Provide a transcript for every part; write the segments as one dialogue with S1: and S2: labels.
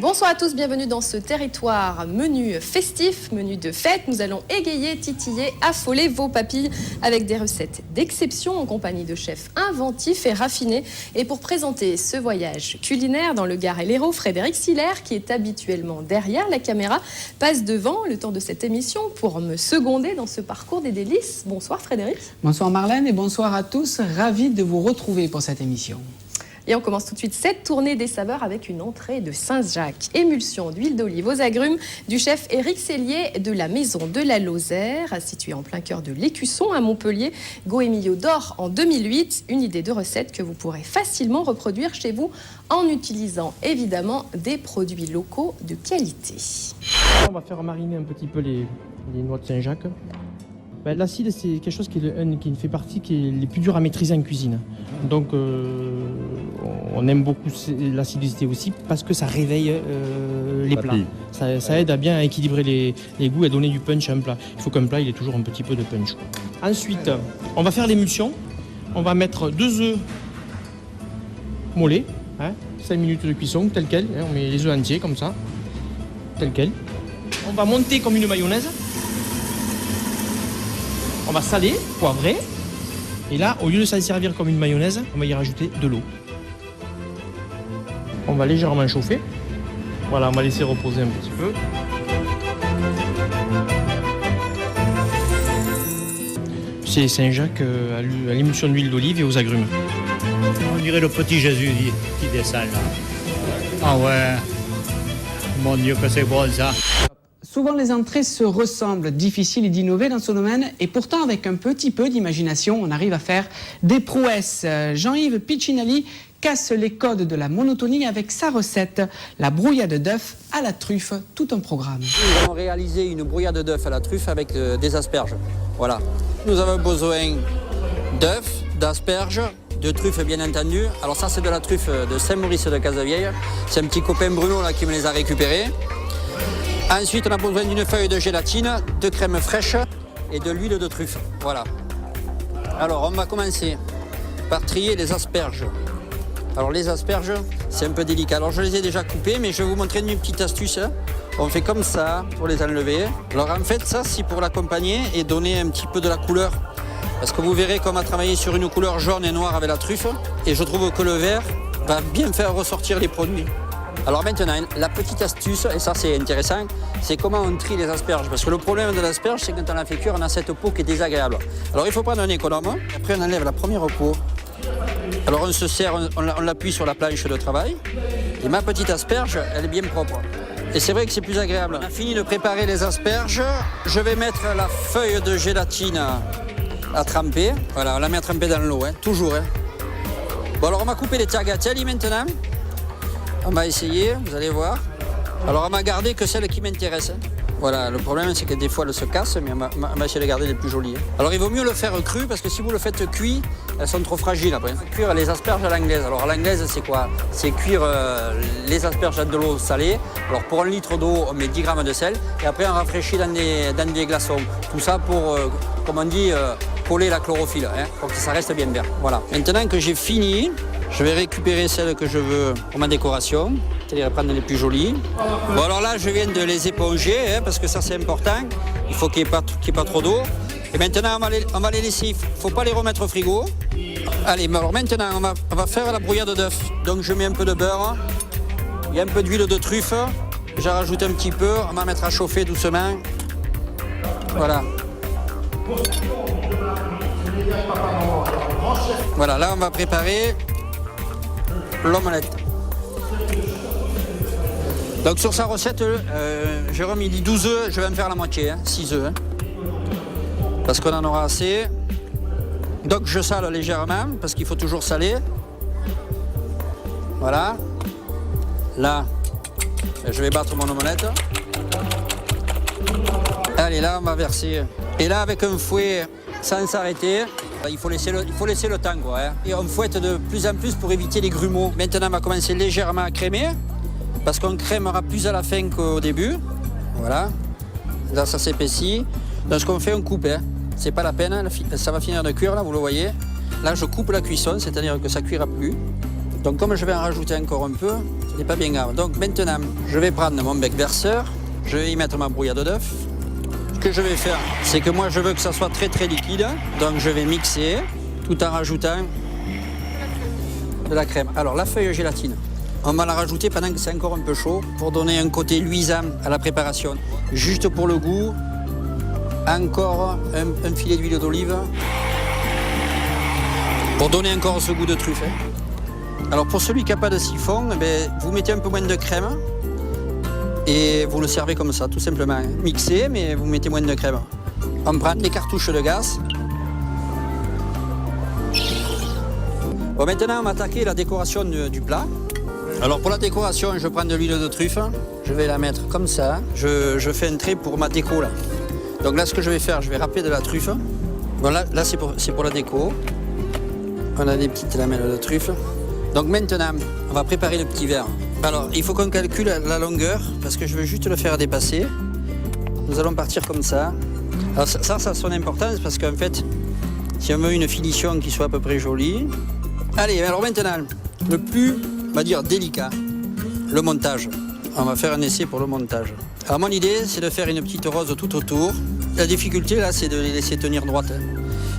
S1: Bonsoir à tous, bienvenue dans ce territoire menu festif, menu de fête. Nous allons égayer, titiller, affoler vos papilles avec des recettes d'exception en compagnie de chefs inventifs et raffinés. Et pour présenter ce voyage culinaire dans le Gard et l'Hérault, Frédéric Siller, qui est habituellement derrière la caméra, passe devant le temps de cette émission pour me seconder dans ce parcours des délices. Bonsoir Frédéric.
S2: Bonsoir Marlène et bonsoir à tous, ravi de vous retrouver pour cette émission.
S1: Et on commence tout de suite cette tournée des saveurs avec une entrée de Saint-Jacques. Émulsion d'huile d'olive aux agrumes du chef Éric Sellier de la Maison de la Lozère, située en plein cœur de l'Écusson à Montpellier. Go-Emilio d'or en 2008, une idée de recette que vous pourrez facilement reproduire chez vous en utilisant évidemment des produits locaux de qualité.
S3: On va faire mariner un petit peu les noix de Saint-Jacques. L'acide, c'est quelque chose qui fait partie qui est les plus durs à maîtriser en cuisine. Donc, on aime beaucoup l'acidité aussi parce que ça réveille les plats. Ça aide à bien équilibrer les goûts et à donner du punch à un plat. Il faut qu'un plat il ait toujours un petit peu de punch. Ensuite, on va faire l'émulsion. On va mettre 2 œufs mollets, 5 minutes de cuisson, tel quel. On met les œufs entiers comme ça, tel quel. On va monter comme une mayonnaise. On va saler, poivrer, et là, au lieu de s'en servir comme une mayonnaise, on va y rajouter de l'eau. On va légèrement chauffer. Voilà, on va laisser reposer un petit peu. C'est Saint-Jacques à l'émulsion d'huile d'olive et aux agrumes.
S4: On dirait le petit Jésus qui descend là. Ah ouais, mon Dieu que c'est bon ça.
S2: Souvent les entrées se ressemblent, difficile d'innover dans ce domaine et pourtant avec un petit peu d'imagination, on arrive à faire des prouesses. Jean-Yves Piccinelli casse les codes de la monotonie avec sa recette, la brouillade d'œufs à la truffe, tout un programme.
S5: Nous allons réaliser une brouillade d'œufs à la truffe avec des asperges. Voilà. Nous avons besoin d'œufs, d'asperges, de truffes bien entendu. Alors ça c'est de la truffe de Saint-Maurice de Cazevieille. C'est un petit copain Bruno là qui me les a récupérés. Ensuite, on a besoin d'une feuille de gélatine, de crème fraîche et de l'huile de truffe. Voilà. Alors, on va commencer par trier les asperges. Alors, les asperges, c'est un peu délicat. Alors, je les ai déjà coupées, mais je vais vous montrer une petite astuce. On fait comme ça pour les enlever. Alors, en fait, ça, c'est pour l'accompagner et donner un petit peu de la couleur. Parce que vous verrez qu'on va travailler sur une couleur jaune et noire avec la truffe. Et je trouve que le vert va bien faire ressortir les produits. Alors maintenant, la petite astuce, et ça c'est intéressant, c'est comment on trie les asperges. Parce que le problème de l'asperge, c'est que quand on la fait cuire, on a cette peau qui est désagréable. Alors il faut prendre un économe, après on enlève la première peau. Alors on se sert, on l'appuie sur la planche de travail. Et ma petite asperge, elle est bien propre. Et c'est vrai que c'est plus agréable. On a fini de préparer les asperges. Je vais mettre la feuille de gélatine à tremper. Voilà, on la met à tremper dans l'eau, toujours. Bon alors on va couper les tagliatelles maintenant. On va essayer, vous allez voir. Alors on va garder que celles qui m'intéressent. Voilà, le problème c'est que des fois elles se cassent, mais on va essayer de garder les plus jolies. Alors il vaut mieux le faire cru parce que si vous le faites cuit, elles sont trop fragiles après. Cuire les asperges à l'anglaise. Alors à l'anglaise c'est quoi? C'est cuire les asperges dans de l'eau salée. Alors pour 1 litre d'eau, on met 10 grammes de sel et après on rafraîchit dans des glaçons. Tout ça pour, comme on dit, coller la chlorophylle, pour que ça reste bien vert. Voilà. Maintenant que j'ai fini, je vais récupérer celles que je veux pour ma décoration, c'est-à-dire prendre les plus jolies. Bon alors là, je viens de les éponger, parce que ça c'est important. Il faut qu'il n'y ait pas trop d'eau. Et maintenant, on va les laisser, il ne faut pas les remettre au frigo. Allez, alors maintenant, on va faire la brouillade d'œufs. Donc je mets un peu de beurre, il y a un peu d'huile de truffe, j'en rajoute un petit peu, on va mettre à chauffer doucement. Voilà. Voilà, là on va préparer l'omelette. Donc sur sa recette, Jérôme il dit 12 œufs, je vais me faire la moitié, 6 œufs. Parce qu'on en aura assez. Donc je sale légèrement, parce qu'il faut toujours saler. Voilà. Là, je vais battre mon omelette. Allez, là on va verser. Et là avec un fouet sans s'arrêter. Il faut laisser le temps, quoi. Et on fouette de plus en plus pour éviter les grumeaux. Maintenant, on va commencer légèrement à crémer, parce qu'on crémera plus à la fin qu'au début. Voilà. Là, ça s'épaissit. Donc, ce qu'on fait, on coupe. C'est pas la peine. Ça va finir de cuire, là, vous le voyez. Là, je coupe la cuisson, c'est-à-dire que ça cuira plus. Donc comme je vais en rajouter encore un peu, ce n'est pas bien grave. Donc maintenant, je vais prendre mon bec verseur, je vais y mettre ma brouillade d'œuf. Ce que je vais faire, c'est que moi je veux que ça soit très liquide, donc je vais mixer tout en rajoutant de la crème. Alors la feuille gélatine, on va la rajouter pendant que c'est encore un peu chaud pour donner un côté luisant à la préparation. Juste pour le goût, encore un filet d'huile d'olive pour donner encore ce goût de truffe. Alors pour celui qui n'a pas de siphon, vous mettez un peu moins de crème et vous le servez comme ça, tout simplement. Mixé, mais vous mettez moins de crème. On prend les cartouches de gaz. Bon, maintenant on va attaquer la décoration du plat. Alors pour la décoration, je prends de l'huile de truffe, je vais la mettre comme ça. Je fais un trait pour ma déco là. Donc là ce que je vais faire, je vais râper de la truffe. Bon, là c'est pour la déco. On a des petites lamelles de truffe. Donc maintenant, on va préparer le petit verre. Alors il faut qu'on calcule la longueur parce que je veux juste le faire dépasser. Nous allons partir comme ça. Alors ça a son importance parce qu'en fait, si on veut une finition qui soit à peu près jolie. Allez, alors maintenant, le plus, on va dire, délicat, le montage. On va faire un essai pour le montage. Alors mon idée, c'est de faire une petite rose tout autour. La difficulté là, c'est de les laisser tenir droite.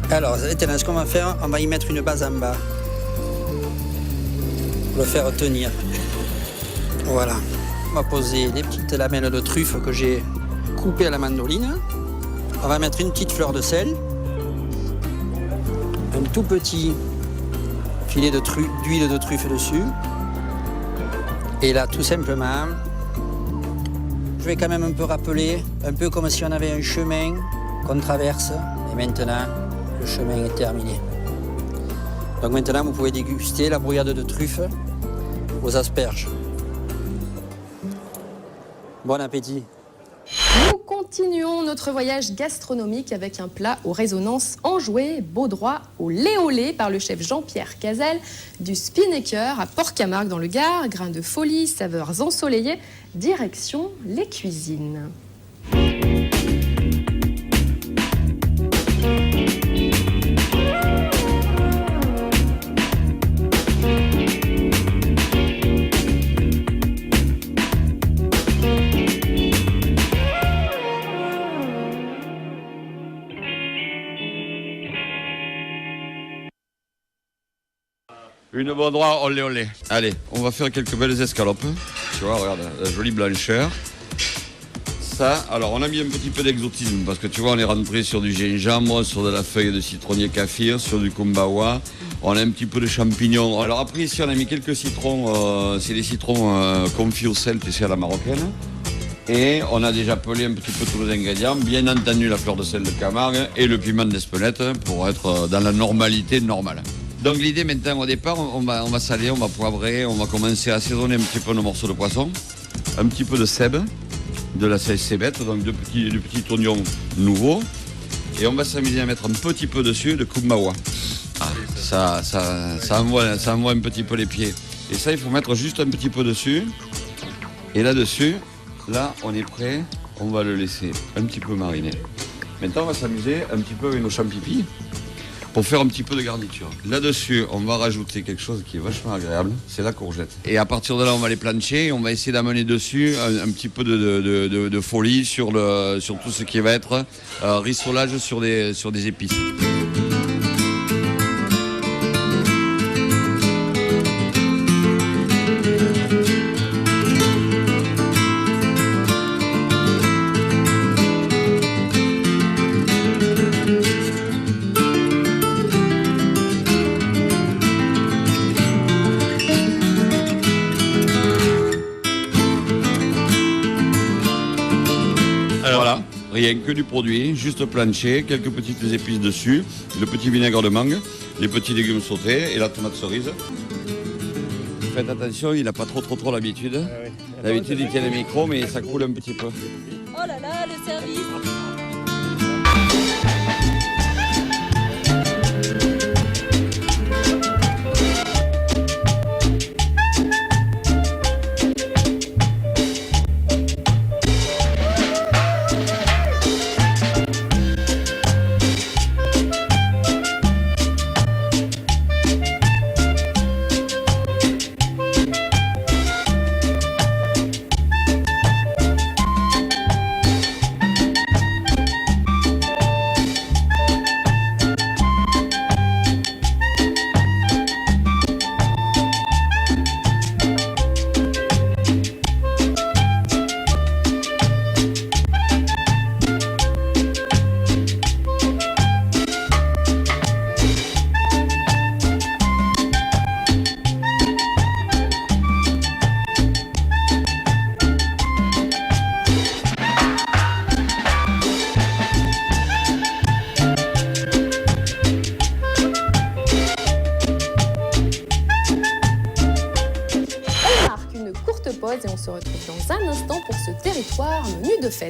S5: Alors maintenant, ce qu'on va faire, on va y mettre une base en bas. Pour le faire tenir. Voilà. On va poser des petites lamelles de truffe que j'ai coupées à la mandoline. On va mettre une petite fleur de sel. Un tout petit filet d'huile de truffe dessus. Et là, tout simplement, je vais quand même un peu rappeler, un peu comme si on avait un chemin qu'on traverse. Et maintenant, le chemin est terminé. Donc maintenant, vous pouvez déguster la brouillade de truffe aux asperges. Bon appétit.
S1: Nous continuons notre voyage gastronomique avec un plat aux résonances enjouées, Baudroie au lait au lait par le chef Jean-Pierre Cazal du Spinnaker à Port-Camargue dans le Gard. Grains de folie, saveurs ensoleillées, direction les cuisines.
S6: Une Baudroie olé olé. Allez, on va faire quelques belles escalopes. Tu vois, regarde, la jolie blancheur. Ça, alors on a mis un petit peu d'exotisme parce que tu vois, on est rentré sur du gingembre, sur de la feuille de citronnier kaffir, sur du kumbawa. On a un petit peu de champignons. Alors après, ici, on a mis quelques citrons. C'est des citrons confits au sel, tu sais, à la marocaine. Et on a déjà pelé un petit peu tous les ingrédients. Bien entendu, la fleur de sel de Camargue et le piment d'Espelette pour être dans la normalité normale. Donc l'idée maintenant au départ, on va saler, on va poivrer, on va commencer à assaisonner un petit peu nos morceaux de poisson, un petit peu de sèbe, de la cébette, donc du petit oignon nouveau, et on va s'amuser à mettre un petit peu dessus de kumbawa. Ah, ça envoie un petit peu les pieds. Et ça, il faut mettre juste un petit peu dessus. Et là-dessus, là, on est prêt, on va le laisser un petit peu mariner. Maintenant, on va s'amuser un petit peu avec nos champipis pour faire un petit peu de garniture. Là-dessus, on va rajouter quelque chose qui est vachement agréable, c'est la courgette. Et à partir de là, on va les plancher et on va essayer d'amener dessus un petit peu de folie sur tout ce qui va être rissolage sur des épices. Rien que du produit, juste plancher, quelques petites épices dessus, le petit vinaigre de mangue, les petits légumes sautés et la tomate cerise. Faites attention, il n'a pas trop l'habitude. Ah oui. D'habitude, il tient le micro, mais ça coule un petit peu.
S7: Oh là là, le service!
S1: une courte pause et on se retrouve dans un instant pour ce territoire menu de fête.